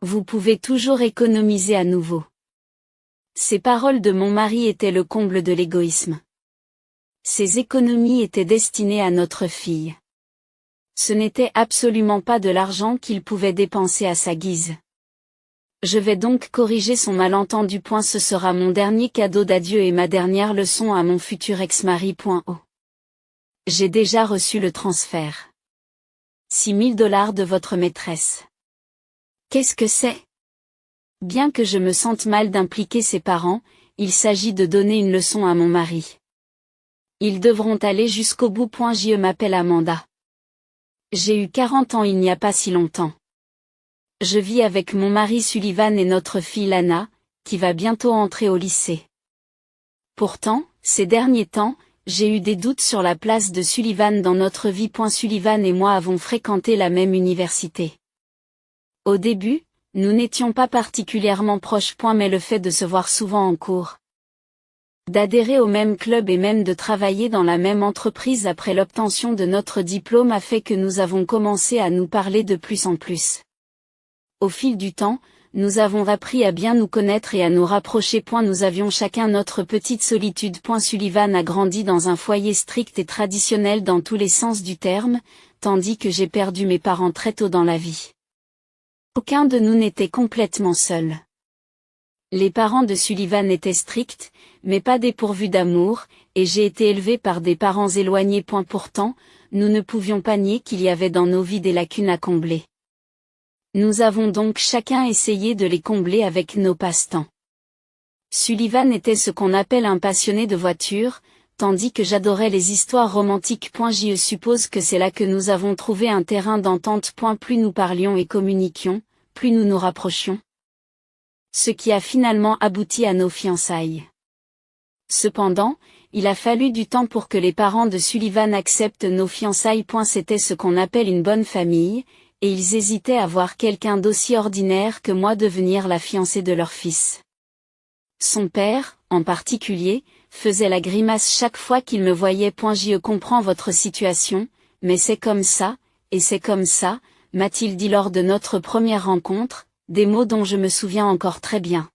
Vous pouvez toujours économiser à nouveau. Ces paroles de mon mari étaient le comble de l'égoïsme. Ces économies étaient destinées à notre fille. Ce n'était absolument pas de l'argent qu'il pouvait dépenser à sa guise. Je vais donc corriger son malentendu. Ce sera mon dernier cadeau d'adieu et ma dernière leçon à mon futur ex-mari. J'ai déjà reçu le transfert. 6 000 $ de votre maîtresse. Qu'est-ce que c'est? Bien que je me sente mal d'impliquer ses parents, il s'agit de donner une leçon à mon mari. Ils devront aller jusqu'au bout. Je m'appelle Amanda. J'ai eu 40 ans il n'y a pas si longtemps. Je vis avec mon mari Sullivan et notre fille Lana, qui va bientôt entrer au lycée. Pourtant, ces derniers temps, j'ai eu des doutes sur la place de Sullivan dans notre vie. Sullivan et moi avons fréquenté la même université. Au début, nous n'étions pas particulièrement proches. Mais le fait de se voir souvent en cours, d'adhérer au même club et même de travailler dans la même entreprise après l'obtention de notre diplôme a fait que nous avons commencé à nous parler de plus en plus. Au fil du temps, nous avons appris à bien nous connaître et à nous rapprocher. Nous avions chacun notre petite solitude. Sullivan a grandi dans un foyer strict et traditionnel dans tous les sens du terme, tandis que j'ai perdu mes parents très tôt dans la vie. Aucun de nous n'était complètement seul. Les parents de Sullivan étaient stricts, mais pas dépourvus d'amour, et j'ai été élevé par des parents éloignés. Pourtant, nous ne pouvions pas nier qu'il y avait dans nos vies des lacunes à combler. Nous avons donc chacun essayé de les combler avec nos passe-temps. Sullivan était ce qu'on appelle un passionné de voitures, tandis que j'adorais les histoires romantiques. Je suppose que c'est là que nous avons trouvé un terrain d'entente. Plus nous parlions et communiquions, plus nous nous rapprochions. Ce qui a finalement abouti à nos fiançailles. Cependant, il a fallu du temps pour que les parents de Sullivan acceptent nos fiançailles. C'était ce qu'on appelle une bonne famille, et ils hésitaient à voir quelqu'un d'aussi ordinaire que moi devenir la fiancée de leur fils. Son père, en particulier, faisait la grimace chaque fois qu'il me voyait. Je comprends votre situation, mais c'est comme ça, et c'est comme ça, m'a-t-il dit lors de notre première rencontre, des mots dont je me souviens encore très bien.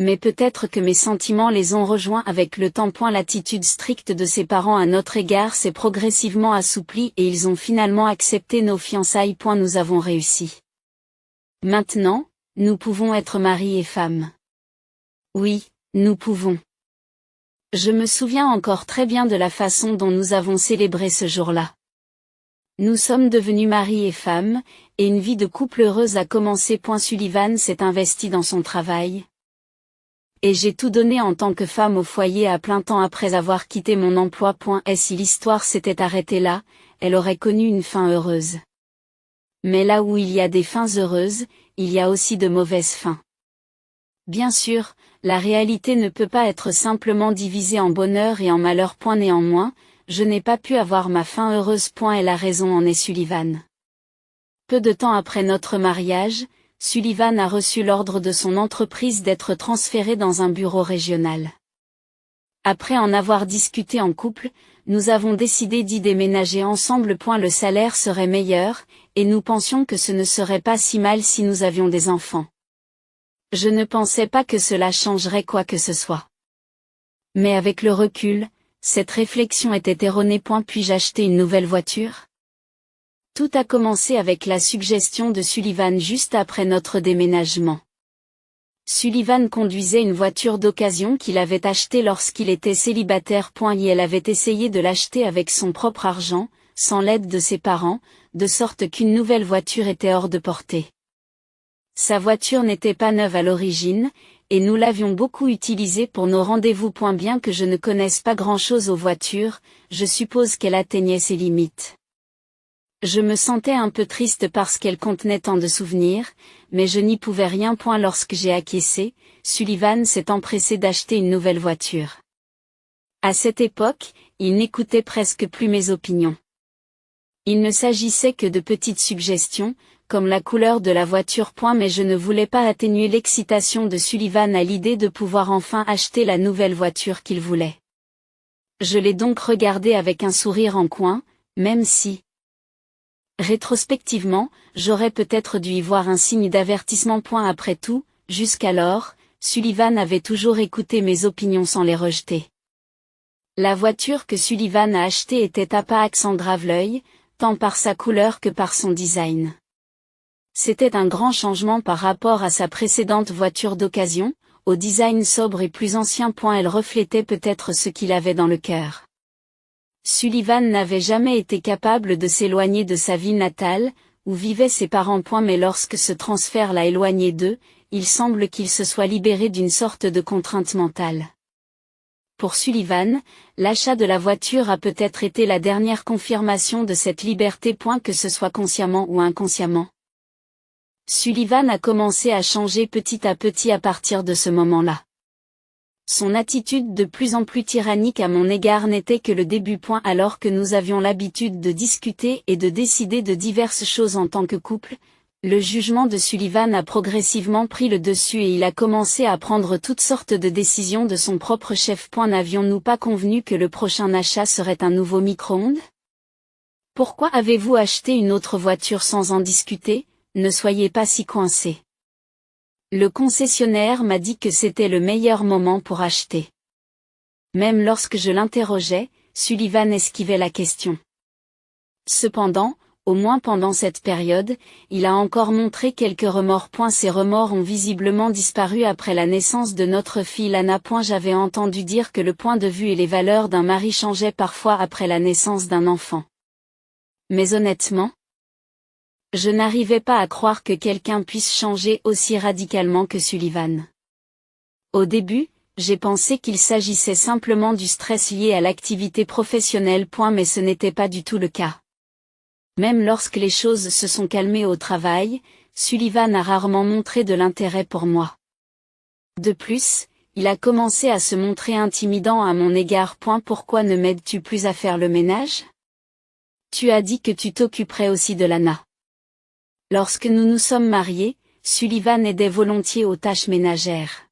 Mais peut-être que mes sentiments les ont rejoints avec le temps. L'attitude stricte de ses parents à notre égard s'est progressivement assouplie et ils ont finalement accepté nos fiançailles. Nous avons réussi. Maintenant, nous pouvons être mari et femme. Oui, nous pouvons. Je me souviens encore très bien de la façon dont nous avons célébré ce jour-là. Nous sommes devenus mari et femme, et une vie de couple heureuse a commencé. Sullivan s'est investi dans son travail. Et j'ai tout donné en tant que femme au foyer à plein temps après avoir quitté mon emploi. Et si l'histoire s'était arrêtée là, elle aurait connu une fin heureuse. Mais là où il y a des fins heureuses, il y a aussi de mauvaises fins. Bien sûr, la réalité ne peut pas être simplement divisée en bonheur et en malheur. Néanmoins, je n'ai pas pu avoir ma fin heureuse. Et la raison en est Sullivan. Peu de temps après notre mariage, Sullivan a reçu l'ordre de son entreprise d'être transféré dans un bureau régional. Après en avoir discuté en couple, nous avons décidé d'y déménager ensemble. Le salaire serait meilleur, et nous pensions que ce ne serait pas si mal si nous avions des enfants. Je ne pensais pas que cela changerait quoi que ce soit. Mais avec le recul, cette réflexion était erronée. Puis-je acheter une nouvelle voiture? Tout a commencé avec la suggestion de Sullivan juste après notre déménagement. Sullivan conduisait une voiture d'occasion qu'il avait achetée lorsqu'il était célibataire. Et elle avait essayé de l'acheter avec son propre argent, sans l'aide de ses parents, de sorte qu'une nouvelle voiture était hors de portée. Sa voiture n'était pas neuve à l'origine, et nous l'avions beaucoup utilisée pour nos rendez-vous. Bien que je ne connaisse pas grand-chose aux voitures, je suppose qu'elle atteignait ses limites. Je me sentais un peu triste parce qu'elle contenait tant de souvenirs, mais je n'y pouvais rien. Lorsque j'ai acquiescé, Sullivan s'est empressé d'acheter une nouvelle voiture. À cette époque, il n'écoutait presque plus mes opinions. Il ne s'agissait que de petites suggestions, comme la couleur de la voiture. Mais je ne voulais pas atténuer l'excitation de Sullivan à l'idée de pouvoir enfin acheter la nouvelle voiture qu'il voulait. Je l'ai donc regardé avec un sourire en coin, même si Rétrospectivement, j'aurais peut-être dû y voir un signe d'avertissement. Après tout, jusqu'alors, Sullivan avait toujours écouté mes opinions sans les rejeter. La voiture que Sullivan a achetée était à pas accent grave l'œil, tant par sa couleur que par son design. C'était un grand changement par rapport à sa précédente voiture d'occasion, au design sobre et plus ancien. Elle reflétait peut-être ce qu'il avait dans le cœur. Sullivan n'avait jamais été capable de s'éloigner de sa ville natale, où vivaient ses parents. Mais lorsque ce transfert l'a éloigné d'eux, il semble qu'il se soit libéré d'une sorte de contrainte mentale. Pour Sullivan, l'achat de la voiture a peut-être été la dernière confirmation de cette liberté. Que ce soit consciemment ou inconsciemment. Sullivan a commencé à changer petit à petit à partir de ce moment-là. Son attitude de plus en plus tyrannique à mon égard n'était que le début. Alors que nous avions l'habitude de discuter et de décider de diverses choses en tant que couple, le jugement de Sullivan a progressivement pris le dessus et il a commencé à prendre toutes sortes de décisions de son propre chef. N'avions-nous pas convenu que le prochain achat serait un nouveau micro-ondes? Pourquoi avez-vous acheté une autre voiture sans en discuter? Ne soyez pas si coincés. Le concessionnaire m'a dit que c'était le meilleur moment pour acheter. Même lorsque je l'interrogeais, Sullivan esquivait la question. Cependant, au moins pendant cette période, il a encore montré quelques remords. Ces remords ont visiblement disparu après la naissance de notre fille Lana. J'avais entendu dire que le point de vue et les valeurs d'un mari changeaient parfois après la naissance d'un enfant. Mais honnêtement, je n'arrivais pas à croire que quelqu'un puisse changer aussi radicalement que Sullivan. Au début, j'ai pensé qu'il s'agissait simplement du stress lié à l'activité professionnelle. Mais ce n'était pas du tout le cas. Même lorsque les choses se sont calmées au travail, Sullivan a rarement montré de l'intérêt pour moi. De plus, il a commencé à se montrer intimidant à mon égard. Pourquoi ne m'aides-tu plus à faire le ménage? Tu as dit que tu t'occuperais aussi de Lana. Lorsque nous nous sommes mariés, Sullivan aidait volontiers aux tâches ménagères.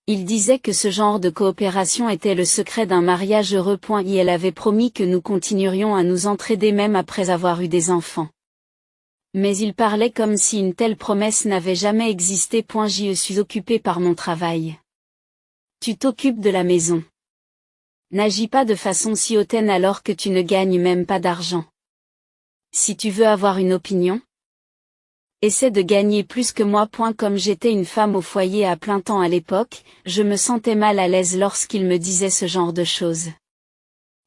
Il disait que ce genre de coopération était le secret d'un mariage heureux. Et elle avait promis que nous continuerions à nous entraider même après avoir eu des enfants. Mais il parlait comme si une telle promesse n'avait jamais existé. Je suis occupé par mon travail. Tu t'occupes de la maison. N'agis pas de façon si hautaine alors que tu ne gagnes même pas d'argent. Si tu veux avoir une opinion, essaie de gagner plus que moi. Comme j'étais une femme au foyer à plein temps à l'époque, je me sentais mal à l'aise lorsqu'il me disait ce genre de choses.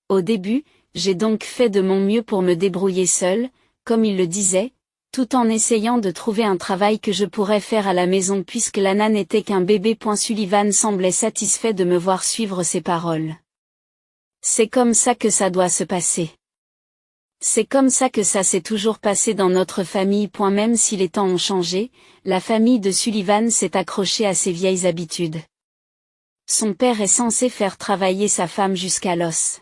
Au début, j'ai donc fait de mon mieux pour me débrouiller seule, comme il le disait, tout en essayant de trouver un travail que je pourrais faire à la maison puisque Lana n'était qu'un bébé. Sullivan semblait satisfait de me voir suivre ses paroles. C'est comme ça que ça doit se passer. C'est comme ça que ça s'est toujours passé dans notre famille. Même si les temps ont changé, la famille de Sullivan s'est accrochée à ses vieilles habitudes. Son père est censé faire travailler sa femme jusqu'à l'os.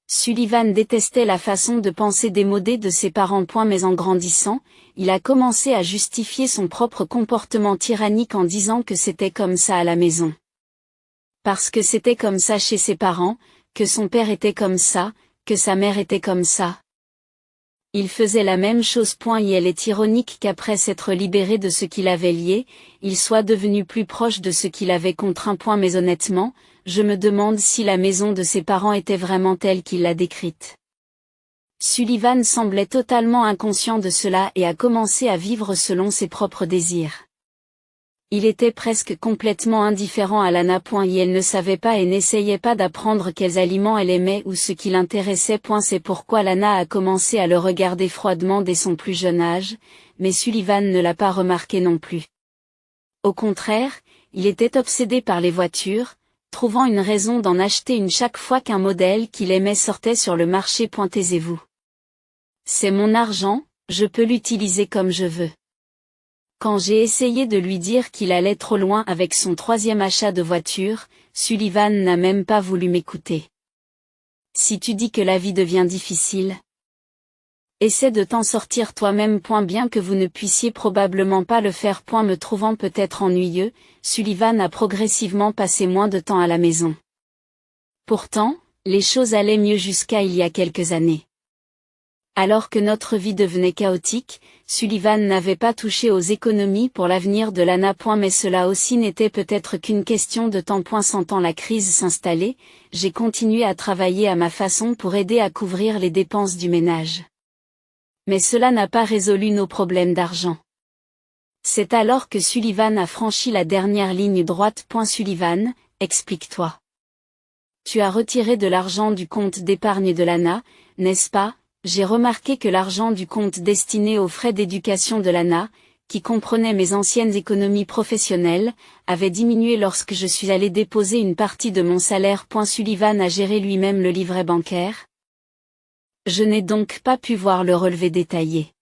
Sullivan détestait la façon de penser démodée de ses parents. Mais en grandissant, il a commencé à justifier son propre comportement tyrannique en disant que c'était comme ça à la maison. Parce que c'était comme ça chez ses parents, que son père était comme ça, que sa mère était comme ça. Il faisait la même chose. Et elle est ironique qu'après s'être libéré de ce qui l'avait lié, il soit devenu plus proche de ce qui l'avait contraint. Mais honnêtement, je me demande si la maison de ses parents était vraiment telle qu'il l'a décrite. Sullivan semblait totalement inconscient de cela et a commencé à vivre selon ses propres désirs. Il était presque complètement indifférent à Lana. Et elle ne savait pas et n'essayait pas d'apprendre quels aliments elle aimait ou ce qui l'intéressait. C'est pourquoi Lana a commencé à le regarder froidement dès son plus jeune âge, mais Sullivan ne l'a pas remarqué non plus. Au contraire, il était obsédé par les voitures, trouvant une raison d'en acheter une chaque fois qu'un modèle qu'il aimait sortait sur le marché. Taisez-vous. C'est mon argent, je peux l'utiliser comme je veux. Quand j'ai essayé de lui dire qu'il allait trop loin avec son troisième achat de voiture, Sullivan n'a même pas voulu m'écouter. Si tu dis que la vie devient difficile, essaie de t'en sortir toi-même. Bien que vous ne puissiez probablement pas le faire. Me trouvant peut-être ennuyeux, Sullivan a progressivement passé moins de temps à la maison. Pourtant, les choses allaient mieux jusqu'à il y a quelques années. Alors que notre vie devenait chaotique, Sullivan n'avait pas touché aux économies pour l'avenir de Lana. Mais cela aussi n'était peut-être qu'une question de temps. Sentant la crise s'installer, j'ai continué à travailler à ma façon pour aider à couvrir les dépenses du ménage. Mais cela n'a pas résolu nos problèmes d'argent. C'est alors que Sullivan a franchi la dernière ligne droite. Sullivan, explique-toi. Tu as retiré de l'argent du compte d'épargne de Lana, n'est-ce pas? J'ai remarqué que l'argent du compte destiné aux frais d'éducation de Lana, qui comprenait mes anciennes économies professionnelles, avait diminué lorsque je suis allé déposer une partie de mon salaire. Sullivan a géré lui-même le livret bancaire. Je n'ai donc pas pu voir le relevé détaillé.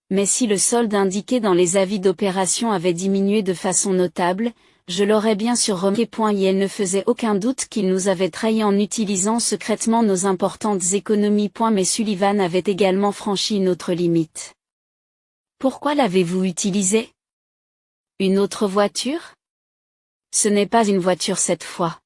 Mais si le solde indiqué dans les avis d'opération avait diminué de façon notable, je l'aurais bien sûr remarqué. Il ne faisait aucun doute qu'il nous avait trahis en utilisant secrètement nos importantes économies. Mais Sullivan avait également franchi une autre limite. Pourquoi l'avez-vous utilisé? Une autre voiture? Ce n'est pas une voiture cette fois.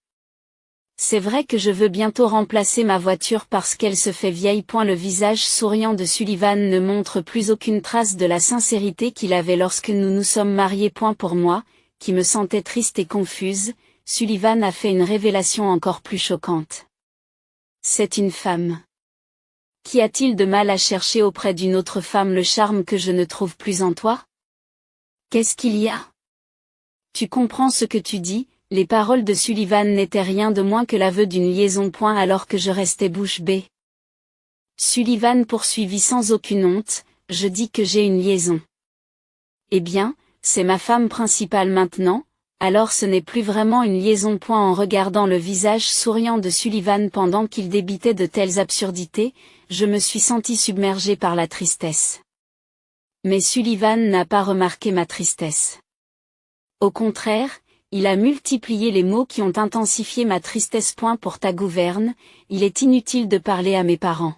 C'est vrai que je veux bientôt remplacer ma voiture parce qu'elle se fait vieille. Le visage souriant de Sullivan ne montre plus aucune trace de la sincérité qu'il avait lorsque nous nous sommes mariés. Pour moi, qui me sentais triste et confuse, Sullivan a fait une révélation encore plus choquante. C'est une femme. Qu'y a-t-il de mal à chercher auprès d'une autre femme le charme que je ne trouve plus en toi? Qu'est-ce qu'il y a? Tu comprends ce que tu dis? Les paroles de Sullivan n'étaient rien de moins que l'aveu d'une liaison. Alors que je restais bouche bée. Sullivan poursuivit sans aucune honte, je dis que j'ai une liaison. Eh bien, c'est ma femme principale maintenant, alors ce n'est plus vraiment une liaison. En regardant le visage souriant de Sullivan pendant qu'il débitait de telles absurdités, je me suis senti submergé par la tristesse. Mais Sullivan n'a pas remarqué ma tristesse. Au contraire, il a multiplié les mots qui ont intensifié ma tristesse. Pour ta gouverne, il est inutile de parler à mes parents.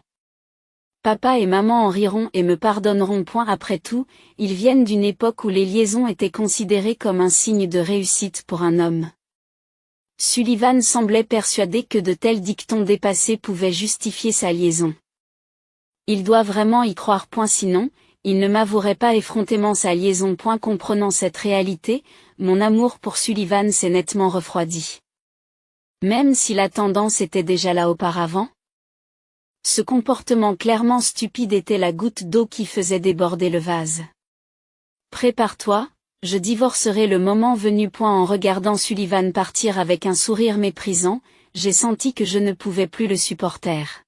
Papa et maman en riront et me pardonneront. Après tout, ils viennent d'une époque où les liaisons étaient considérées comme un signe de réussite pour un homme. Sullivan semblait persuadé que de tels dictons dépassés pouvaient justifier sa liaison. Il doit vraiment y croire. Sinon, il ne m'avouerait pas effrontément sa liaison. Comprenant cette réalité, mon amour pour Sullivan s'est nettement refroidi. Même si la tendance était déjà là auparavant. Ce comportement clairement stupide était la goutte d'eau qui faisait déborder le vase. Prépare-toi, je divorcerai le moment venu. En regardant Sullivan partir avec un sourire méprisant, j'ai senti que je ne pouvais plus le supporter.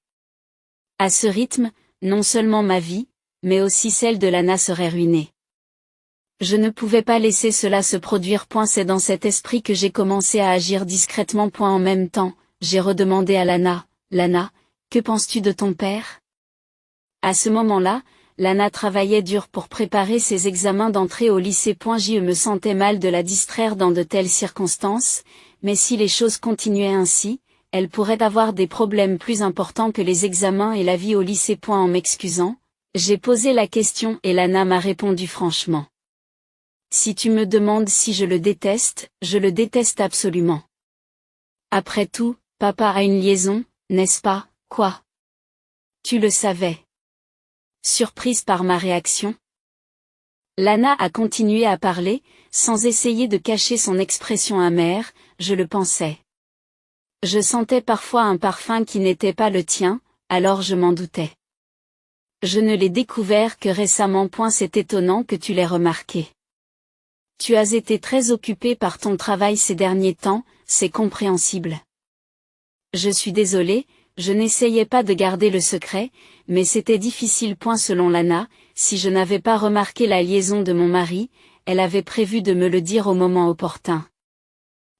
À ce rythme, non seulement ma vie, mais aussi celle de Lana serait ruinée. Je ne pouvais pas laisser cela se produire. C'est dans cet esprit que j'ai commencé à agir discrètement. En même temps, j'ai redemandé à Lana, Lana, que penses-tu de ton père? À ce moment-là, Lana travaillait dur pour préparer ses examens d'entrée au lycée. Je me sentais mal de la distraire dans de telles circonstances, mais si les choses continuaient ainsi, elle pourrait avoir des problèmes plus importants que les examens et la vie au lycée. En m'excusant, j'ai posé la question et Lana m'a répondu franchement. Si tu me demandes si je le déteste absolument. Après tout, papa a une liaison, n'est-ce pas? Quoi? Tu le savais? Surprise par ma réaction. Lana a continué à parler, sans essayer de cacher son expression amère, je le pensais. Je sentais parfois un parfum qui n'était pas le tien, alors je m'en doutais. Je ne l'ai découvert que récemment. C'est étonnant que tu l'aies remarqué. Tu as été très occupé par ton travail ces derniers temps, c'est compréhensible. Je suis désolée, je n'essayais pas de garder le secret, mais c'était difficile. Selon Lana, si je n'avais pas remarqué la liaison de mon mari, elle avait prévu de me le dire au moment opportun.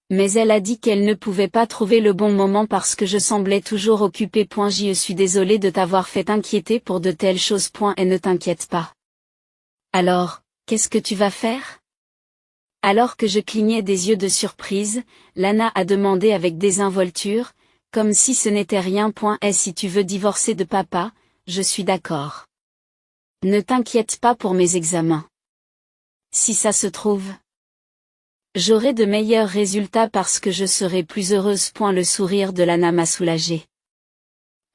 Mais elle a dit qu'elle ne pouvait pas trouver le bon moment parce que je semblais toujours occupée. Je suis désolée de t'avoir fait inquiéter pour de telles choses. Et ne t'inquiète pas. Alors, qu'est-ce que tu vas faire? Alors que je clignais des yeux de surprise, Lana a demandé avec désinvolture, comme si ce n'était rien. Et si tu veux divorcer de papa, je suis d'accord. Ne t'inquiète pas pour mes examens. Si ça se trouve, j'aurai de meilleurs résultats parce que je serai plus heureuse. Le sourire de Lana m'a soulagée.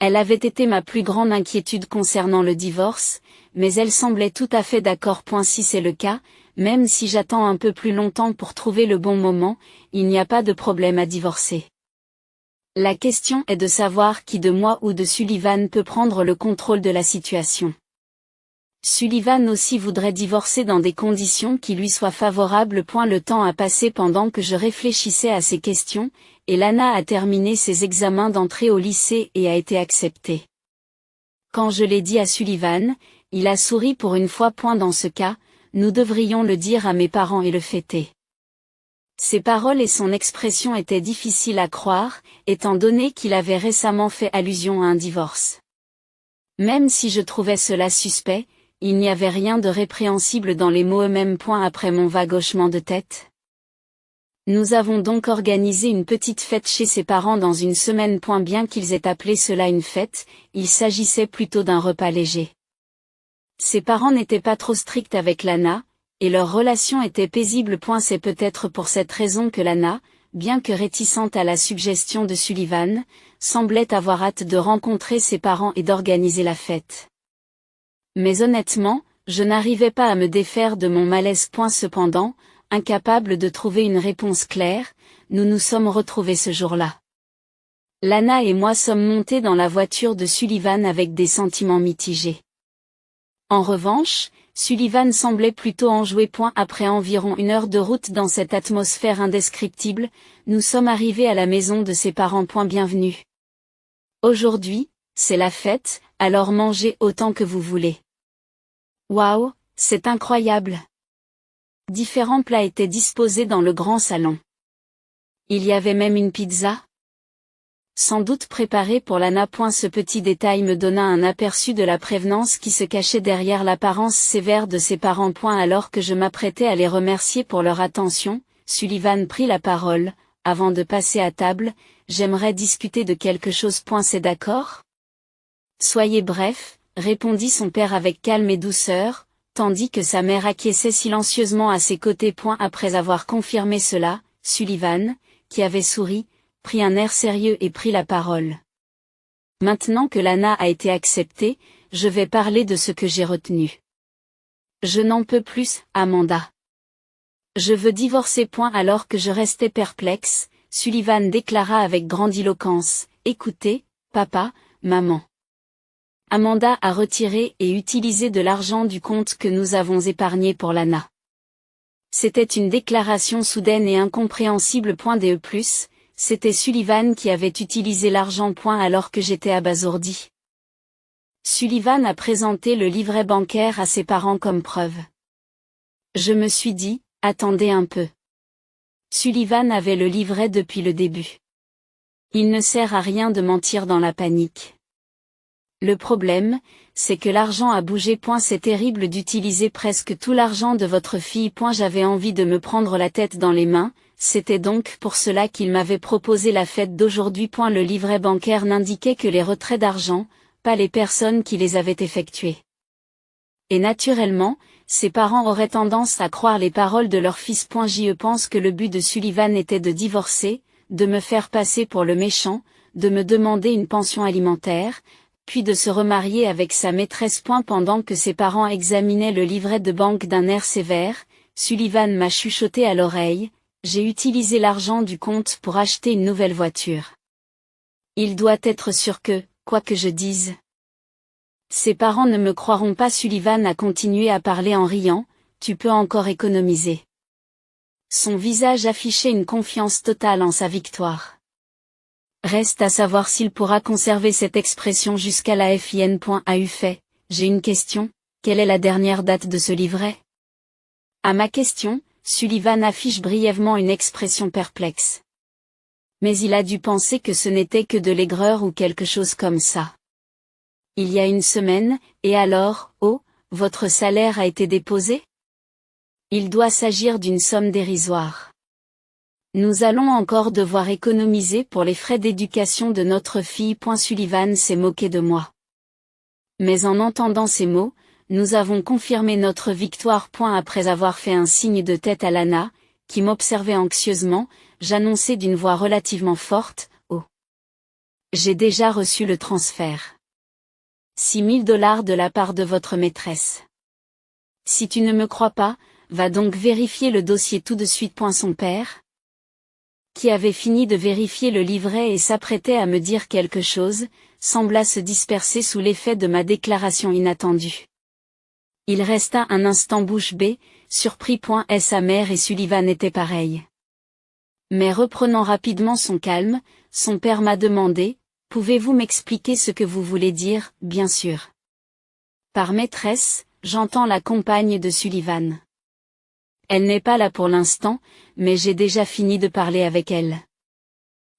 Elle avait été ma plus grande inquiétude concernant le divorce, mais elle semblait tout à fait d'accord. Si c'est le cas, même si j'attends un peu plus longtemps pour trouver le bon moment, il n'y a pas de problème à divorcer. La question est de savoir qui de moi ou de Sullivan peut prendre le contrôle de la situation. Sullivan aussi voudrait divorcer dans des conditions qui lui soient favorables. Le temps a passé pendant que je réfléchissais à ces questions, et Lana a terminé ses examens d'entrée au lycée et a été acceptée. Quand je l'ai dit à Sullivan, il a souri pour une fois. Dans ce cas, nous devrions le dire à mes parents et le fêter. Ses paroles et son expression étaient difficiles à croire, étant donné qu'il avait récemment fait allusion à un divorce. Même si je trouvais cela suspect, il n'y avait rien de répréhensible dans les mots eux-mêmes. Après mon vague hochement de tête. Nous avons donc organisé une petite fête chez ses parents dans une semaine. Bien qu'ils aient appelé cela une fête, il s'agissait plutôt d'un repas léger. Ses parents n'étaient pas trop stricts avec Lana, et leur relation était paisible. C'est peut-être pour cette raison que Lana, bien que réticente à la suggestion de Sullivan, semblait avoir hâte de rencontrer ses parents et d'organiser la fête. Mais honnêtement, je n'arrivais pas à me défaire de mon malaise. Cependant, incapable de trouver une réponse claire, nous nous sommes retrouvés ce jour-là. Lana et moi sommes montés dans la voiture de Sullivan avec des sentiments mitigés. En revanche, Sullivan semblait plutôt enjoué. Après environ 1 heure de route dans cette atmosphère indescriptible, nous sommes arrivés à la maison de ses parents. Bienvenue. Aujourd'hui, c'est la fête, alors mangez autant que vous voulez. Waouh, c'est incroyable! Différents plats étaient disposés dans le grand salon. Il y avait même une pizza. Sans doute préparée pour Lana. Ce petit détail me donna un aperçu de la prévenance qui se cachait derrière l'apparence sévère de ses parents. Alors que je m'apprêtais à les remercier pour leur attention, Sullivan prit la parole. Avant de passer à table, j'aimerais discuter de quelque chose. C'est d'accord? Soyez bref, répondit son père avec calme et douceur, tandis que sa mère acquiesçait silencieusement à ses côtés. Après avoir confirmé cela, Sullivan, qui avait souri, prit un air sérieux et prit la parole. Maintenant que Lana a été acceptée, je vais parler de ce que j'ai retenu. Je n'en peux plus, Amanda. Je veux divorcer. Alors que je restais perplexe, Sullivan déclara avec grandiloquence, écoutez, papa, maman. Amanda a retiré et utilisé de l'argent du compte que nous avons épargné pour Lana. C'était une déclaration soudaine et incompréhensible. C'était Sullivan qui avait utilisé l'argent. Alors que j'étais abasourdi. Sullivan a présenté le livret bancaire à ses parents comme preuve. Je me suis dit, attendez un peu. Sullivan avait le livret depuis le début. Il ne sert à rien de mentir dans la panique. Le problème, c'est que l'argent a bougé. C'est terrible d'utiliser presque tout l'argent de votre fille. J'avais envie de me prendre la tête dans les mains, c'était donc pour cela qu'il m'avait proposé la fête d'aujourd'hui. Le livret bancaire n'indiquait que les retraits d'argent, pas les personnes qui les avaient effectués. Et naturellement, ses parents auraient tendance à croire les paroles de leur fils. Je pense que le but de Sullivan était de divorcer, de me faire passer pour le méchant, de me demander une pension alimentaire, puis de se remarier avec sa maîtresse. Pendant que ses parents examinaient le livret de banque d'un air sévère, Sullivan m'a chuchoté à l'oreille, j'ai utilisé l'argent du compte pour acheter une nouvelle voiture. Il doit être sûr que, quoi que je dise, ses parents ne me croiront pas. Sullivan a continué à parler en riant, tu peux encore économiser. Son visage affichait une confiance totale en sa victoire. Reste à savoir s'il pourra conserver cette expression jusqu'à la fin. Fait, j'ai une question, quelle est la dernière date de ce livret? À ma question, Sullivan affiche brièvement une expression perplexe. Mais il a dû penser que ce n'était que de l'aigreur ou quelque chose comme ça. Il y a une semaine, et alors, oh, votre salaire a été déposé? Il doit s'agir d'une somme dérisoire. Nous allons encore devoir économiser pour les frais d'éducation de notre fille. Sullivan s'est moqué de moi. Mais en entendant ces mots, nous avons confirmé notre victoire. Après avoir fait un signe de tête à Lana, qui m'observait anxieusement, j'annonçai d'une voix relativement forte, oh. J'ai déjà reçu le transfert. 6 000 $ de la part de votre maîtresse. Si tu ne me crois pas, va donc vérifier le dossier tout de suite. Son père, qui avait fini de vérifier le livret et s'apprêtait à me dire quelque chose, sembla se disperser sous l'effet de ma déclaration inattendue. Il resta un instant bouche bée, surpris. Sa mère et Sullivan étaient pareils. Mais reprenant rapidement son calme, son père m'a demandé, « Pouvez-vous m'expliquer ce que vous voulez dire ?» Bien sûr. Par maîtresse, j'entends la compagne de Sullivan. Elle n'est pas là pour l'instant, mais j'ai déjà fini de parler avec elle.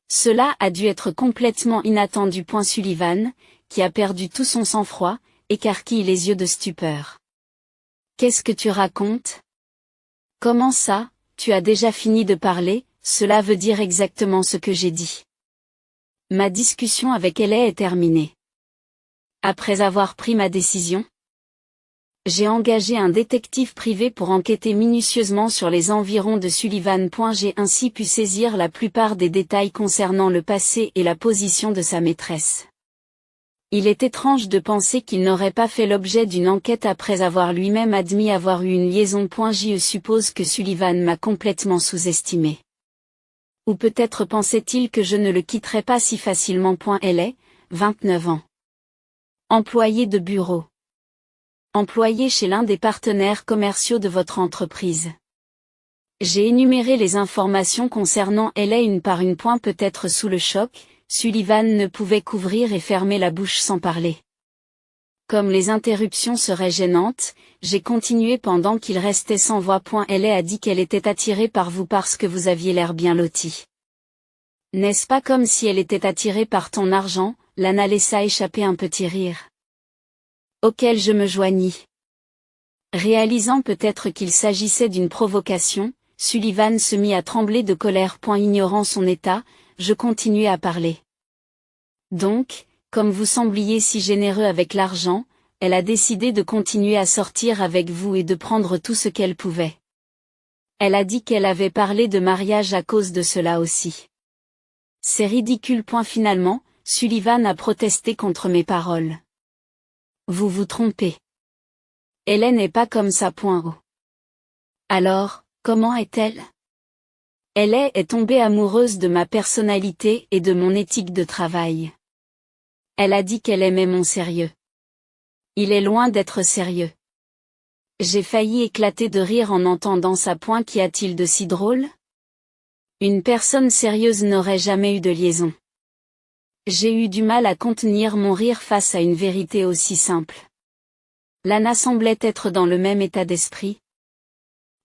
Cela a dû être complètement inattendu. Sullivan, qui a perdu tout son sang-froid, écarquille les yeux de stupeur. Qu'est-ce que tu racontes? Comment ça, tu as déjà fini de parler? Cela veut dire exactement ce que j'ai dit. Ma discussion avec elle est terminée. Après avoir pris ma décision, j'ai engagé un détective privé pour enquêter minutieusement sur les environs de Sullivan. J'ai ainsi pu saisir la plupart des détails concernant le passé et la position de sa maîtresse. Il est étrange de penser qu'il n'aurait pas fait l'objet d'une enquête après avoir lui-même admis avoir eu une liaison. Je suppose que Sullivan m'a complètement sous-estimé. Ou peut-être pensait-il que je ne le quitterais pas si facilement. Elle est, 29 ans. Employée de bureau. Employée chez l'un des partenaires commerciaux de votre entreprise. J'ai énuméré les informations concernant elle est une par une. Peut-être sous le choc, Sullivan ne pouvait qu'ouvrir et fermer la bouche sans parler. Comme les interruptions seraient gênantes, j'ai continué pendant qu'il restait sans voix. Elle a dit qu'elle était attirée par vous parce que vous aviez l'air bien loti. N'est-ce pas comme si elle était attirée par ton argent? Lana laissa échapper un petit rire, auquel je me joignis. Réalisant peut-être qu'il s'agissait d'une provocation, Sullivan se mit à trembler de colère. Ignorant son état, je continuai à parler. Donc, comme vous sembliez si généreux avec l'argent, elle a décidé de continuer à sortir avec vous et de prendre tout ce qu'elle pouvait. Elle a dit qu'elle avait parlé de mariage à cause de cela aussi. C'est ridicule. Finalement, Sullivan a protesté contre mes paroles. Vous vous trompez. Elle n'est pas comme ça. Alors, comment est-elle? Elle est tombée amoureuse de ma personnalité et de mon éthique de travail. Elle a dit qu'elle aimait mon sérieux. Il est loin d'être sérieux. J'ai failli éclater de rire en entendant ça. Qu'y a-t-il de si drôle? Une personne sérieuse n'aurait jamais eu de liaison. J'ai eu du mal à contenir mon rire face à une vérité aussi simple. Lana semblait être dans le même état d'esprit,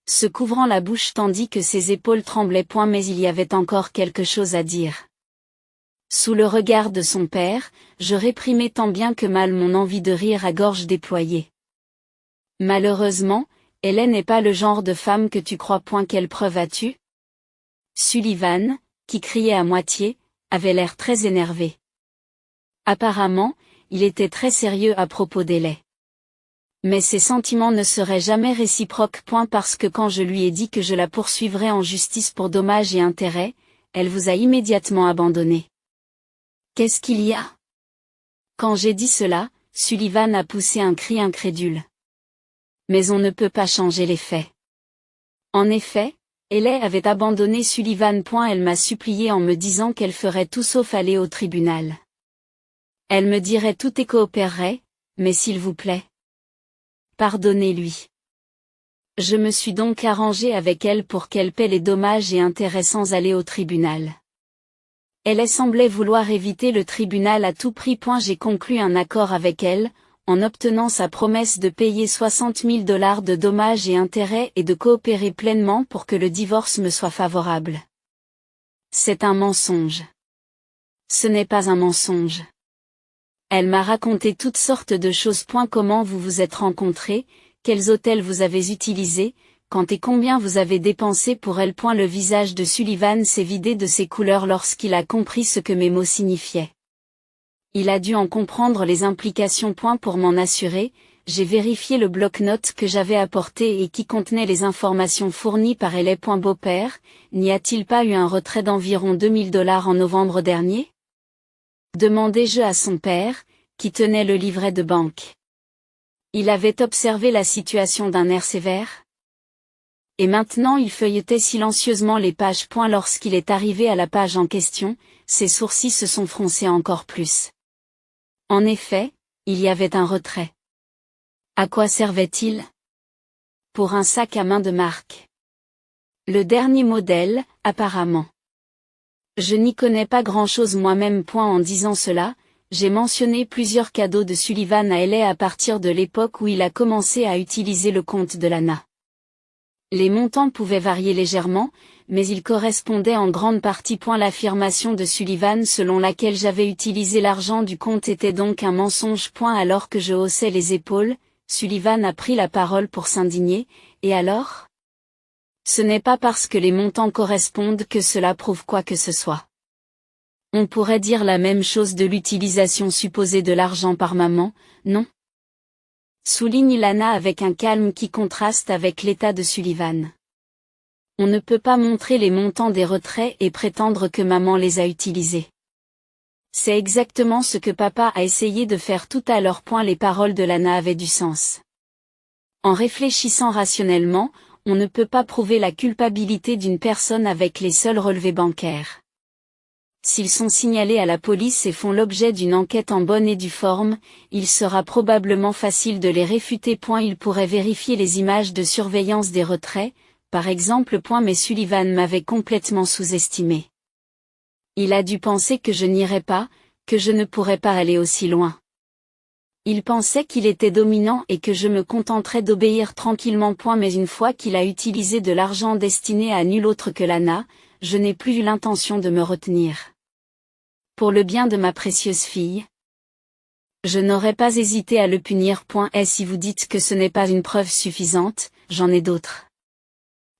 se couvrant la bouche tandis que ses épaules tremblaient. Mais il y avait encore quelque chose à dire. Sous le regard de son père, je réprimai tant bien que mal mon envie de rire à gorge déployée. Malheureusement, elle n'est pas le genre de femme que tu crois. Quelle preuve as-tu? Sullivan, qui criait à moitié, avait l'air très énervé. Apparemment, il était très sérieux à propos d'elle. Mais ses sentiments ne seraient jamais réciproques. Parce que quand je lui ai dit que je la poursuivrais en justice pour dommages et intérêts, elle vous a immédiatement abandonné. Qu'est-ce qu'il y a? Quand j'ai dit cela, Sullivan a poussé un cri incrédule. Mais on ne peut pas changer les faits. En effet, elle avait abandonné Sullivan. Elle m'a supplié en me disant qu'elle ferait tout sauf aller au tribunal. Elle me dirait tout et coopérerait, mais s'il vous plaît, pardonnez-lui. Je me suis donc arrangé avec elle pour qu'elle paie les dommages et intérêts sans aller au tribunal. Elle semblait vouloir éviter le tribunal à tout prix. J'ai conclu un accord avec elle, en obtenant sa promesse de payer 60 000 $ de dommages et intérêts et de coopérer pleinement pour que le divorce me soit favorable. C'est un mensonge. Ce n'est pas un mensonge. Elle m'a raconté toutes sortes de choses. Comment vous vous êtes rencontrés, quels hôtels vous avez utilisés, quand et combien vous avez dépensé pour elle. Le visage de Sullivan s'est vidé de ses couleurs lorsqu'il a compris ce que mes mots signifiaient. Il a dû en comprendre les implications. Pour m'en assurer, j'ai vérifié le bloc-notes que j'avais apporté et qui contenait les informations fournies par elle. Beau-père, n'y a-t-il pas eu un retrait d'environ 2 000 $ en novembre dernier? demandai-je à son père, qui tenait le livret de banque. Il avait observé la situation d'un air sévère. Et maintenant il feuilletait silencieusement les pages. Lorsqu'il est arrivé à la page en question, ses sourcils se sont froncés encore plus. En effet, il y avait un retrait. À quoi servait-il? Pour un sac à main de marque. Le dernier modèle, apparemment. Je n'y connais pas grand-chose moi-même. En disant cela, j'ai mentionné plusieurs cadeaux de Sullivan à Ellie à partir de l'époque où il a commencé à utiliser le compte de Lana. Les montants pouvaient varier légèrement, mais ils correspondaient en grande partie. L'affirmation de Sullivan selon laquelle j'avais utilisé l'argent du compte était donc un mensonge. Alors que je haussais les épaules, Sullivan a pris la parole pour s'indigner, et alors? Ce n'est pas parce que les montants correspondent que cela prouve quoi que ce soit. On pourrait dire la même chose de l'utilisation supposée de l'argent par maman, non? Souligne Lana avec un calme qui contraste avec l'état de Sullivan. On ne peut pas montrer les montants des retraits et prétendre que maman les a utilisés. C'est exactement ce que papa a essayé de faire tout à l'heure. Les paroles de Lana avaient du sens. En réfléchissant rationnellement, on ne peut pas prouver la culpabilité d'une personne avec les seuls relevés bancaires. S'ils sont signalés à la police et font l'objet d'une enquête en bonne et due forme, il sera probablement facile de les réfuter. Il pourrait vérifier les images de surveillance des retraits, par exemple. Mais Sullivan m'avait complètement sous-estimé. Il a dû penser que je n'irais pas, que je ne pourrais pas aller aussi loin. Il pensait qu'il était dominant et que je me contenterais d'obéir tranquillement. Mais une fois qu'il a utilisé de l'argent destiné à nul autre que Lana, je n'ai plus eu l'intention de me retenir. Pour le bien de ma précieuse fille, je n'aurais pas hésité à le punir. Et si vous dites que ce n'est pas une preuve suffisante, j'en ai d'autres.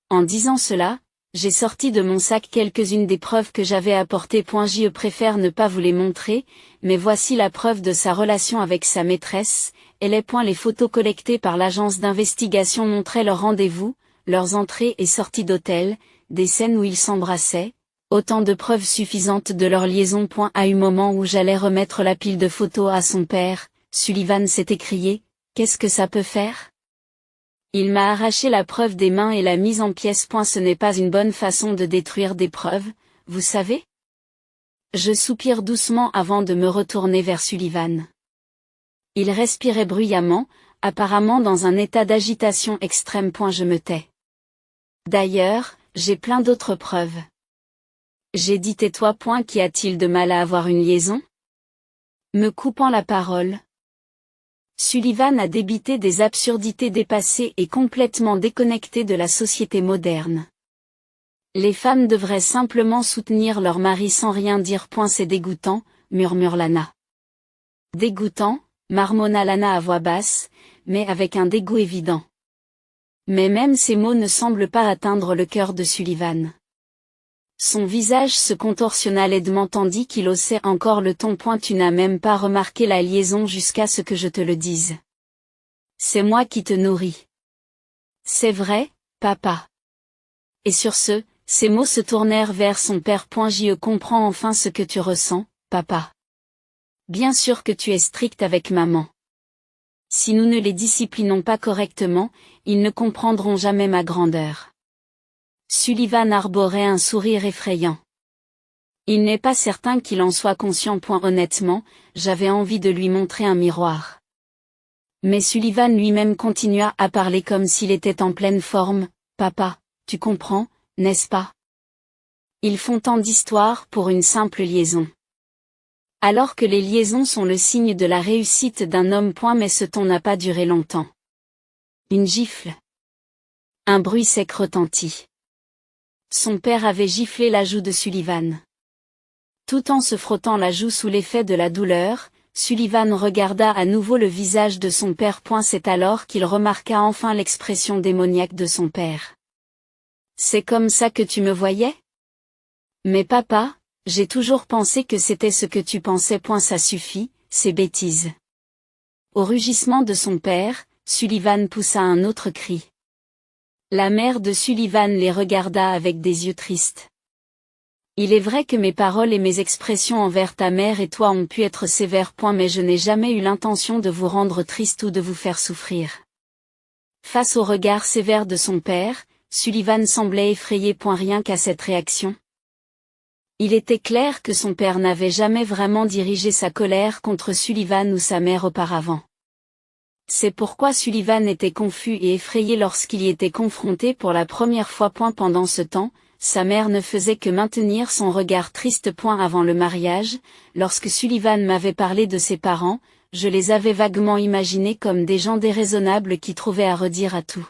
En disant cela, j'ai sorti de mon sac quelques-unes des preuves que j'avais apportées. Je préfère ne pas vous les montrer, mais voici la preuve de sa relation avec sa maîtresse. Les photos collectées par l'agence d'investigation montraient leurs rendez-vous, leurs entrées et sorties d'hôtel, des scènes où ils s'embrassaient, autant de preuves suffisantes de leur liaison. À un moment où j'allais remettre la pile de photos à son père, Sullivan s'est écrié, « Qu'est-ce que ça peut faire ? » Il m'a arraché la preuve des mains et l'a mise en pièces. Ce n'est pas une bonne façon de détruire des preuves, vous savez? Je soupire doucement avant de me retourner vers Sullivan. Il respirait bruyamment, apparemment dans un état d'agitation extrême. Je me tais. D'ailleurs, j'ai plein d'autres preuves. J'ai dit tais-toi. Qu'y a-t-il de mal à avoir une liaison? Me coupant la parole. Sullivan a débité des absurdités dépassées et complètement déconnectées de la société moderne. Les femmes devraient simplement soutenir leur mari sans rien dire. C'est dégoûtant, murmure Lana. Dégoûtant, marmonna Lana à voix basse, mais avec un dégoût évident. Mais même ces mots ne semblent pas atteindre le cœur de Sullivan. Son visage se contorsionna laidement tandis qu'il haussait encore le ton. Tu n'as même pas remarqué la liaison jusqu'à ce que je te le dise. C'est moi qui te nourris. C'est vrai, papa. Et sur ce, ses mots se tournèrent vers son père. Je comprends enfin ce que tu ressens, papa. Bien sûr que tu es strict avec maman. Si nous ne les disciplinons pas correctement, ils ne comprendront jamais ma grandeur. Sullivan arborait un sourire effrayant. Il n'est pas certain qu'il en soit conscient. Honnêtement, j'avais envie de lui montrer un miroir. Mais Sullivan lui-même continua à parler comme s'il était en pleine forme. Papa, tu comprends, n'est-ce pas? Ils font tant d'histoires pour une simple liaison. Alors que les liaisons sont le signe de la réussite d'un homme. Mais ce ton n'a pas duré longtemps. Une gifle. Un bruit sec retentit. Son père avait giflé la joue de Sullivan. Tout en se frottant la joue sous l'effet de la douleur, Sullivan regarda à nouveau le visage de son père. C'est alors qu'il remarqua enfin l'expression démoniaque de son père. C'est comme ça que tu me voyais? Mais papa, j'ai toujours pensé que c'était ce que tu pensais. Ça suffit, ces bêtises. Au rugissement de son père, Sullivan poussa un autre cri. La mère de Sullivan les regarda avec des yeux tristes. Il est vrai que mes paroles et mes expressions envers ta mère et toi ont pu être sévères. Mais je n'ai jamais eu l'intention de vous rendre triste ou de vous faire souffrir. Face au regard sévère de son père, Sullivan semblait effrayé. Rien qu'à cette réaction. Il était clair que son père n'avait jamais vraiment dirigé sa colère contre Sullivan ou sa mère auparavant. C'est pourquoi Sullivan était confus et effrayé lorsqu'il y était confronté pour la première fois. Pendant ce temps, sa mère ne faisait que maintenir son regard triste. Avant le mariage, lorsque Sullivan m'avait parlé de ses parents, je les avais vaguement imaginés comme des gens déraisonnables qui trouvaient à redire à tout.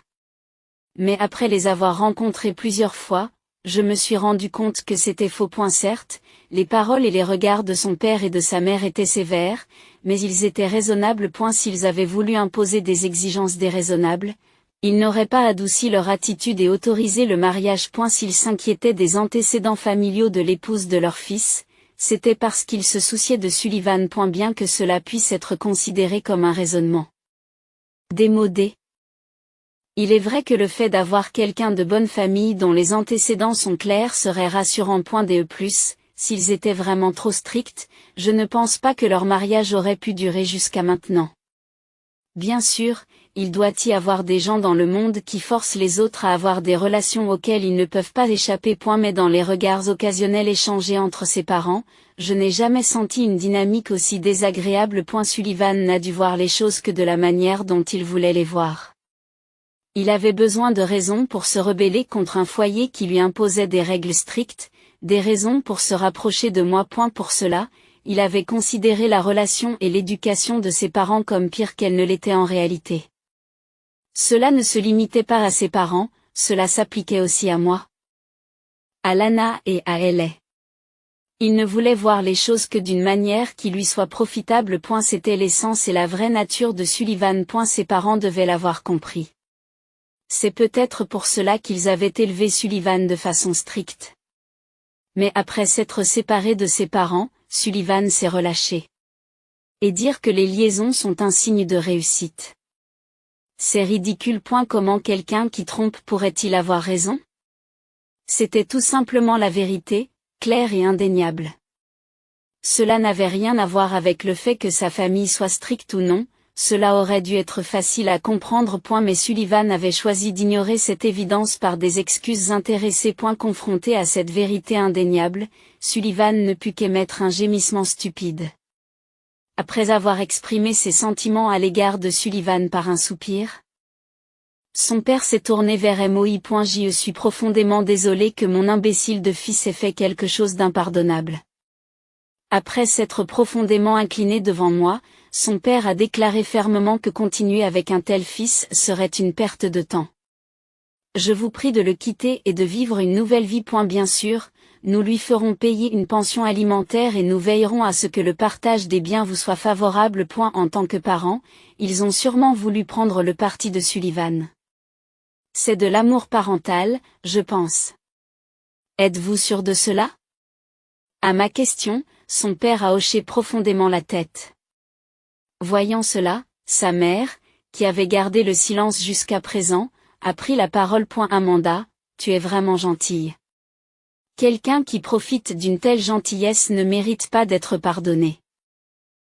Mais après les avoir rencontrés plusieurs fois, je me suis rendu compte que c'était faux. Certes, les paroles et les regards de son père et de sa mère étaient sévères, mais ils étaient raisonnables. S'ils avaient voulu imposer des exigences déraisonnables, ils n'auraient pas adouci leur attitude et autorisé le mariage. S'ils s'inquiétaient des antécédents familiaux de l'épouse de leur fils, c'était parce qu'ils se souciaient de Sullivan. Bien que cela puisse être considéré comme un raisonnement démodé. Il est vrai que le fait d'avoir quelqu'un de bonne famille dont les antécédents sont clairs serait rassurant. De plus, s'ils étaient vraiment trop stricts, je ne pense pas que leur mariage aurait pu durer jusqu'à maintenant. Bien sûr, il doit y avoir des gens dans le monde qui forcent les autres à avoir des relations auxquelles ils ne peuvent pas échapper. Mais dans les regards occasionnels échangés entre ses parents, je n'ai jamais senti une dynamique aussi désagréable. Sullivan n'a dû voir les choses que de la manière dont il voulait les voir. Il avait besoin de raisons pour se rebeller contre un foyer qui lui imposait des règles strictes, des raisons pour se rapprocher de moi. Pour cela, il avait considéré la relation et l'éducation de ses parents comme pire qu'elles ne l'étaient en réalité. Cela ne se limitait pas à ses parents, cela s'appliquait aussi à moi, à Lana et à Ellie. Il ne voulait voir les choses que d'une manière qui lui soit profitable. C'était l'essence et la vraie nature de Sullivan. Ses parents devaient l'avoir compris. C'est peut-être pour cela qu'ils avaient élevé Sullivan de façon stricte. Mais après s'être séparé de ses parents, Sullivan s'est relâché. Et dire que les liaisons sont un signe de réussite. C'est ridicule. Comment quelqu'un qui trompe pourrait-il avoir raison? C'était tout simplement la vérité, claire et indéniable. Cela n'avait rien à voir avec le fait que sa famille soit stricte ou non. Cela aurait dû être facile à comprendre. Mais Sullivan avait choisi d'ignorer cette évidence par des excuses intéressées. Confronté à cette vérité indéniable, Sullivan ne put qu'émettre un gémissement stupide. Après avoir exprimé ses sentiments à l'égard de Sullivan par un soupir, son père s'est tourné vers Moi. Je suis profondément désolé que mon imbécile de fils ait fait quelque chose d'impardonnable. Après s'être profondément incliné devant moi, son père a déclaré fermement que continuer avec un tel fils serait une perte de temps. Je vous prie de le quitter et de vivre une nouvelle vie. Bien sûr, nous lui ferons payer une pension alimentaire et nous veillerons à ce que le partage des biens vous soit favorable. En tant que parents, ils ont sûrement voulu prendre le parti de Sullivan. C'est de l'amour parental, je pense. Êtes-vous sûr de cela? À ma question, son père a hoché profondément la tête. Voyant cela, sa mère, qui avait gardé le silence jusqu'à présent, a pris la parole. Amanda, tu es vraiment gentille. Quelqu'un qui profite d'une telle gentillesse ne mérite pas d'être pardonné.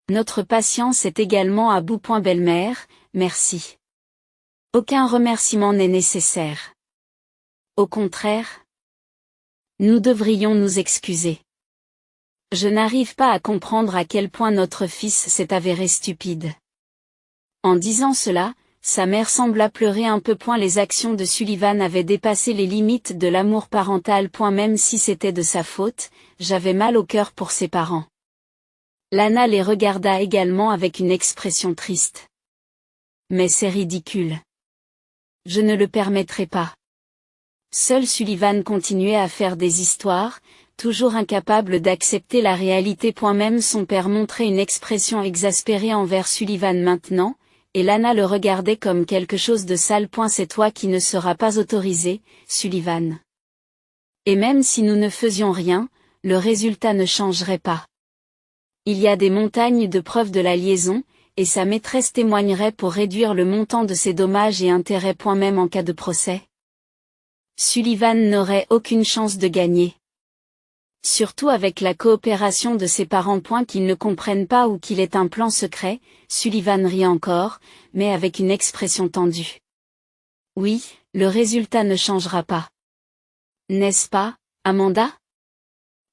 Notre patience est également à bout. Belle-mère, merci. Aucun remerciement n'est nécessaire. Au contraire, nous devrions nous excuser. Je n'arrive pas à comprendre à quel point notre fils s'est avéré stupide. En disant cela, sa mère sembla pleurer un peu. Les actions de Sullivan avaient dépassé les limites de l'amour parental. Même si c'était de sa faute, j'avais mal au cœur pour ses parents. Lana les regarda également avec une expression triste. Mais c'est ridicule. Je ne le permettrai pas. Seul Sullivan continuait à faire des histoires, toujours incapable d'accepter la réalité. Même son père montrait une expression exaspérée envers Sullivan maintenant, et Lana le regardait comme quelque chose de sale. C'est toi qui ne seras pas autorisé, Sullivan. Et même si nous ne faisions rien, le résultat ne changerait pas. Il y a des montagnes de preuves de la liaison, et sa maîtresse témoignerait pour réduire le montant de ses dommages et intérêts. Même en cas de procès, Sullivan n'aurait aucune chance de gagner. Surtout avec la coopération de ses parents. Qu'ils ne comprennent pas ou qu'il est un plan secret, Sullivan rit encore, mais avec une expression tendue. Oui, le résultat ne changera pas. N'est-ce pas, Amanda?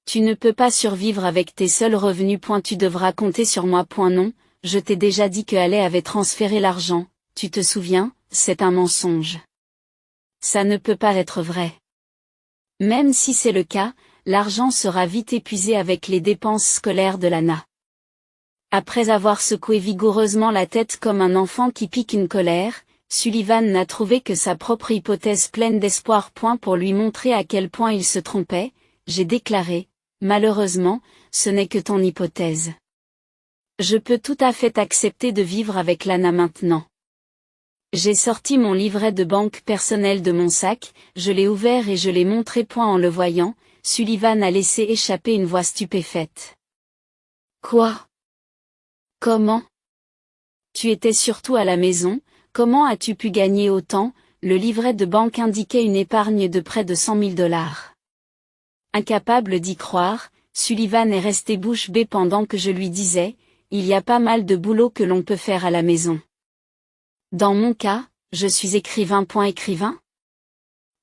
Tu ne peux pas survivre avec tes seuls revenus. Tu devras compter sur moi. Non, je t'ai déjà dit que Ale avait transféré l'argent, tu te souviens, c'est un mensonge. Ça ne peut pas être vrai. Même si c'est le cas, l'argent sera vite épuisé avec les dépenses scolaires de Lana. Après avoir secoué vigoureusement la tête comme un enfant qui pique une colère, Sullivan n'a trouvé que sa propre hypothèse pleine d'espoir. Pour lui montrer à quel point il se trompait, j'ai déclaré, malheureusement, ce n'est que ton hypothèse. Je peux tout à fait accepter de vivre avec Lana maintenant. J'ai sorti mon livret de banque personnel de mon sac, je l'ai ouvert et je l'ai montré. En le voyant, Sullivan a laissé échapper une voix stupéfaite. Quoi? Comment? Tu étais surtout à la maison, comment as-tu pu gagner autant? Le livret de banque indiquait une épargne de près de 100 000 $. Incapable d'y croire, Sullivan est resté bouche bée pendant que je lui disais, il y a pas mal de boulot que l'on peut faire à la maison. Dans mon cas, je suis écrivain. Écrivain?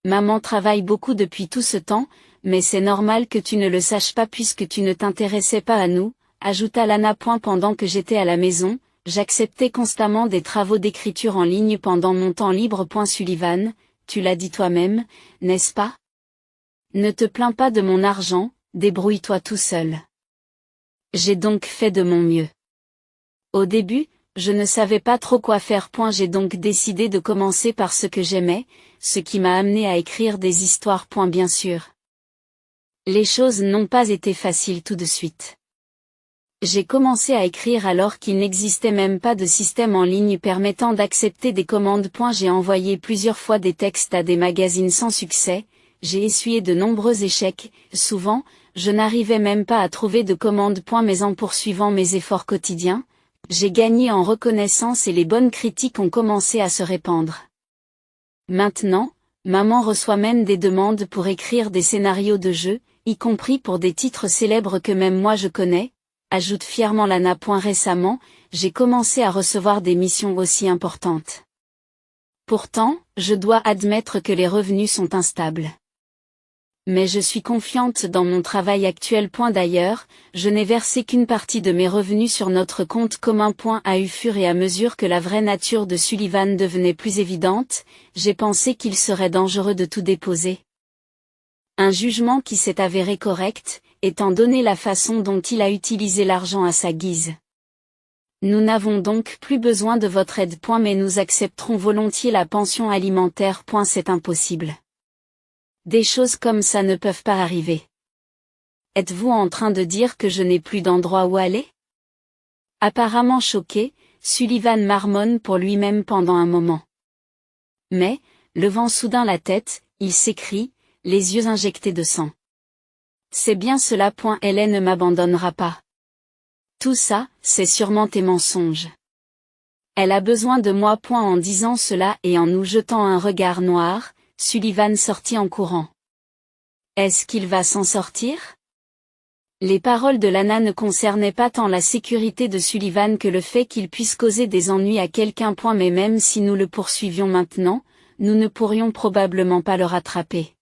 Maman travaille beaucoup depuis tout ce temps, mais c'est normal que tu ne le saches pas puisque tu ne t'intéressais pas à nous, ajouta Lana. Pendant que j'étais à la maison, j'acceptais constamment des travaux d'écriture en ligne pendant mon temps libre. Sullivan, tu l'as dit toi-même, n'est-ce pas? Ne te plains pas de mon argent, débrouille-toi tout seul. J'ai donc fait de mon mieux. Au début, je ne savais pas trop quoi faire. J'ai donc décidé de commencer par ce que j'aimais, ce qui m'a amené à écrire des histoires. Bien sûr. Les choses n'ont pas été faciles tout de suite. J'ai commencé à écrire alors qu'il n'existait même pas de système en ligne permettant d'accepter des commandes. J'ai envoyé plusieurs fois des textes à des magazines sans succès, j'ai essuyé de nombreux échecs, souvent, je n'arrivais même pas à trouver de commandes. Mais en poursuivant mes efforts quotidiens, j'ai gagné en reconnaissance et les bonnes critiques ont commencé à se répandre. Maintenant, maman reçoit même des demandes pour écrire des scénarios de jeux, y compris pour des titres célèbres que même moi je connais, ajoute fièrement Lana. Récemment, j'ai commencé à recevoir des missions aussi importantes. Pourtant, je dois admettre que les revenus sont instables. Mais je suis confiante dans mon travail actuel. D'ailleurs, je n'ai versé qu'une partie de mes revenus sur notre compte commun. Au fur et à mesure que la vraie nature de Sullivan devenait plus évidente, j'ai pensé qu'il serait dangereux de tout déposer. Un jugement qui s'est avéré correct, étant donné la façon dont il a utilisé l'argent à sa guise. Nous n'avons donc plus besoin de votre aide. Mais nous accepterons volontiers la pension alimentaire. C'est impossible. Des choses comme ça ne peuvent pas arriver. Êtes-vous en train de dire que je n'ai plus d'endroit où aller? Apparemment choqué, Sullivan marmonne pour lui-même pendant un moment. Mais, levant soudain la tête, il s'écrie, les yeux injectés de sang. C'est bien cela. Elle ne m'abandonnera pas. Tout ça, c'est sûrement tes mensonges. Elle a besoin de moi. En disant cela et en nous jetant un regard noir, Sullivan sortit en courant. Est-ce qu'il va s'en sortir? Les paroles de Lana ne concernaient pas tant la sécurité de Sullivan que le fait qu'il puisse causer des ennuis à quelqu'un. Mais même si nous le poursuivions maintenant, nous ne pourrions probablement pas le rattraper.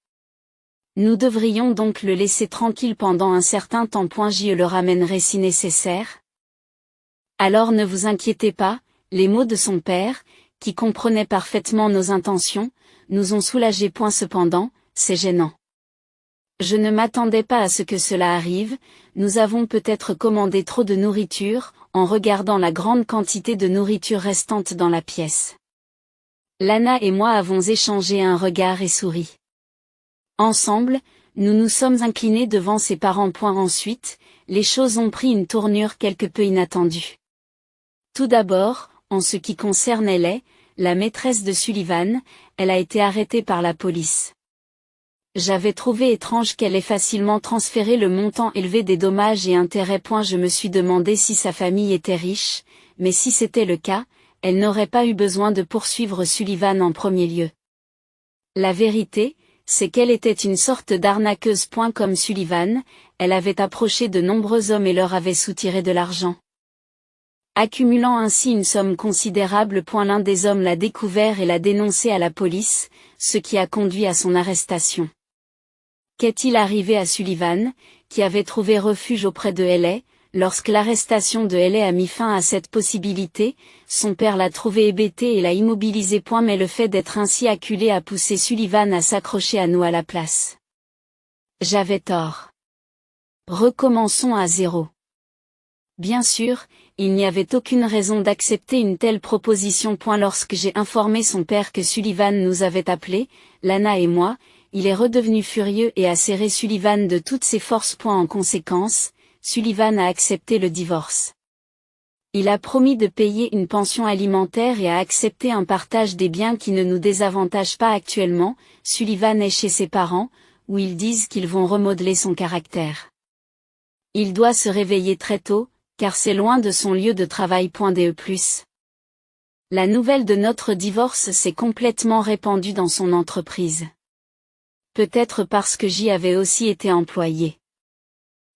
Nous devrions donc le laisser tranquille pendant un certain temps. Je le ramènerai si nécessaire. Alors ne vous inquiétez pas, les mots de son père, qui comprenait parfaitement nos intentions, nous ont soulagés. Cependant, c'est gênant. Je ne m'attendais pas à ce que cela arrive, nous avons peut-être commandé trop de nourriture, en regardant la grande quantité de nourriture restante dans la pièce. Lana et moi avons échangé un regard et souri. Ensemble, nous nous sommes inclinés devant ses parents. Ensuite, les choses ont pris une tournure quelque peu inattendue. Tout d'abord, en ce qui concerne Elle, la maîtresse de Sullivan, elle a été arrêtée par la police. J'avais trouvé étrange qu'elle ait facilement transféré le montant élevé des dommages et intérêts. Je me suis demandé si sa famille était riche, mais si c'était le cas, elle n'aurait pas eu besoin de poursuivre Sullivan en premier lieu. La vérité, c'est qu'elle était une sorte d'arnaqueuse. Comme Sullivan, elle avait approché de nombreux hommes et leur avait soutiré de l'argent, accumulant ainsi une somme considérable. L'un des hommes l'a découvert et l'a dénoncé à la police, ce qui a conduit à son arrestation. Qu'est-il arrivé à Sullivan, qui avait trouvé refuge auprès de Haley? Lorsque l'arrestation de Haley a mis fin à cette possibilité, son père l'a trouvé hébété et l'a immobilisé. Mais le fait d'être ainsi acculé a poussé Sullivan à s'accrocher à nous à la place. J'avais tort. Recommençons à zéro. Bien sûr, il n'y avait aucune raison d'accepter une telle proposition. Lorsque j'ai informé son père que Sullivan nous avait appelés, Lana et moi, il est redevenu furieux et a serré Sullivan de toutes ses forces. En conséquence, Sullivan a accepté le divorce. Il a promis de payer une pension alimentaire et a accepté un partage des biens qui ne nous désavantage pas actuellement. Sullivan est chez ses parents, où ils disent qu'ils vont remodeler son caractère. Il doit se réveiller très tôt, car c'est loin de son lieu de travail. De+. La nouvelle de notre divorce s'est complètement répandue dans son entreprise. Peut-être parce que j'y avais aussi été employé.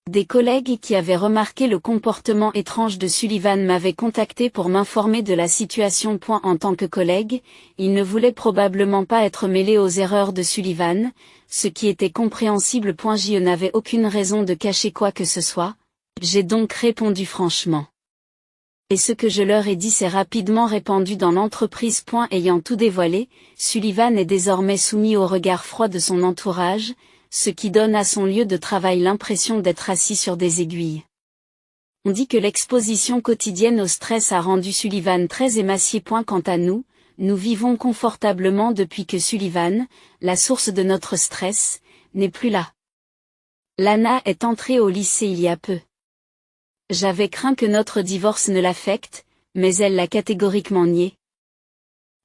Des collègues qui avaient remarqué le comportement étrange de Sullivan m'avaient contacté pour m'informer de la situation. En tant que collègue, ils ne voulaient probablement pas être mêlés aux erreurs de Sullivan, ce qui était compréhensible. Je n'avais aucune raison de cacher quoi que ce soit, j'ai donc répondu franchement. Et ce que je leur ai dit s'est rapidement répandu dans l'entreprise. Ayant tout dévoilé, Sullivan est désormais soumis au regard froid de son entourage, ce qui donne à son lieu de travail l'impression d'être assis sur des aiguilles. On dit que l'exposition quotidienne au stress a rendu Sullivan très émacié. Quant à nous, nous vivons confortablement depuis que Sullivan, la source de notre stress, n'est plus là. Lana est entrée au lycée il y a peu. J'avais craint que notre divorce ne l'affecte, mais elle l'a catégoriquement nié.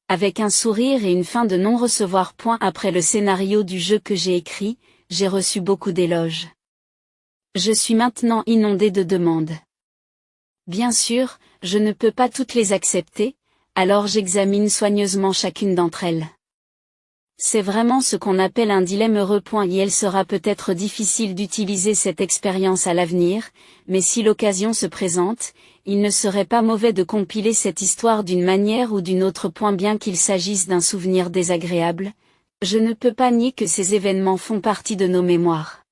Avec un sourire et une fin de non-recevoir. Après le scénario du jeu que j'ai écrit, j'ai reçu beaucoup d'éloges. Je suis maintenant inondé de demandes. Bien sûr, je ne peux pas toutes les accepter, alors j'examine soigneusement chacune d'entre elles. C'est vraiment ce qu'on appelle un dilemme heureux. Il sera peut-être difficile d'utiliser cette expérience à l'avenir, mais si l'occasion se présente, il ne serait pas mauvais de compiler cette histoire d'une manière ou d'une autre. Bien qu'il s'agisse d'un souvenir désagréable, je ne peux pas nier que ces événements font partie de nos mémoires.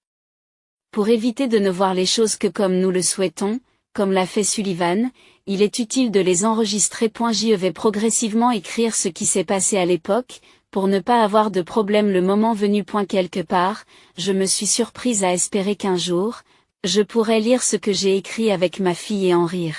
Pour éviter de ne voir les choses que comme nous le souhaitons, comme l'a fait Sullivan, il est utile de les enregistrer. Je vais progressivement écrire ce qui s'est passé à l'époque, pour ne pas avoir de problème le moment venu. Quelque part, je me suis surprise à espérer qu'un jour, je pourrais lire ce que j'ai écrit avec ma fille et en rire.